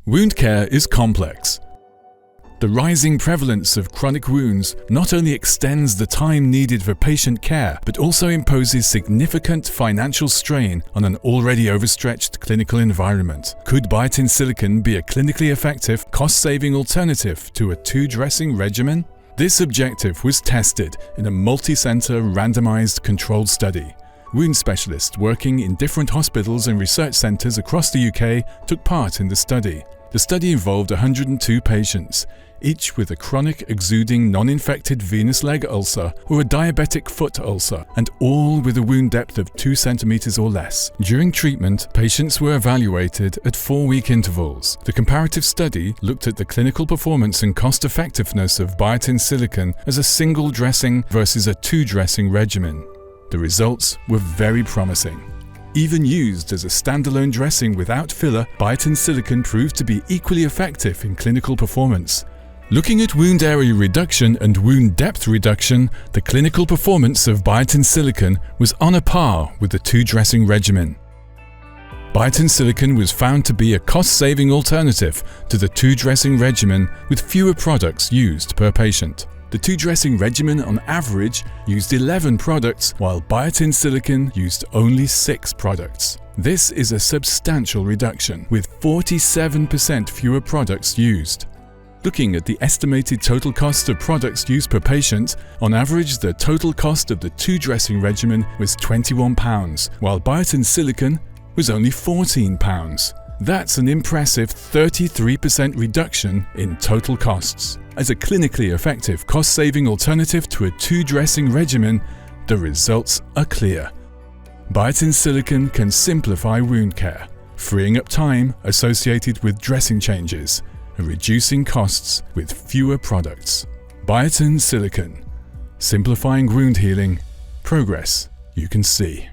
Wound care is complex. The rising prevalence of chronic wounds not only extends the time needed for patient care, but also imposes significant financial strain on an already overstretched clinical environment. Could Biatain Silicone be a clinically effective, cost-saving alternative to a two-dressing regimen? This objective was tested in a multi-centre randomised controlled study. Wound specialists working in different hospitals and research centres across the UK took part in the study. The study involved 102 patients, each with a chronic exuding non-infected venous leg ulcer or a diabetic foot ulcer, and all with a wound depth of 2 centimeters or less. During treatment, patients were evaluated at 4-week intervals. The comparative study looked at the clinical performance and cost-effectiveness of Biatain Silicone as a single dressing versus a two-dressing regimen. The results were very promising. Even used as a standalone dressing without filler, Biatain Silicone proved to be equally effective in clinical performance. Looking at wound area reduction and wound depth reduction, the clinical performance of Biatain Silicone was on a par with the two-dressing regimen. Biatain Silicone was found to be a cost-saving alternative to the two-dressing regimen with fewer products used per patient. The two-dressing regimen on average used 11 products, while Biatain Silicone used only 6 products. This is a substantial reduction, with 47% fewer products used. Looking at the estimated total cost of products used per patient, on average the total cost of the two-dressing regimen was £21, while Biatain Silicone was only £14. That's an impressive 33% reduction in total costs. As a clinically effective cost-saving alternative to a two-dressing regimen, the results are clear. Biatain Silicone can simplify wound care, freeing up time associated with dressing changes and reducing costs with fewer products. Biatain Silicone, simplifying wound healing, progress you can see.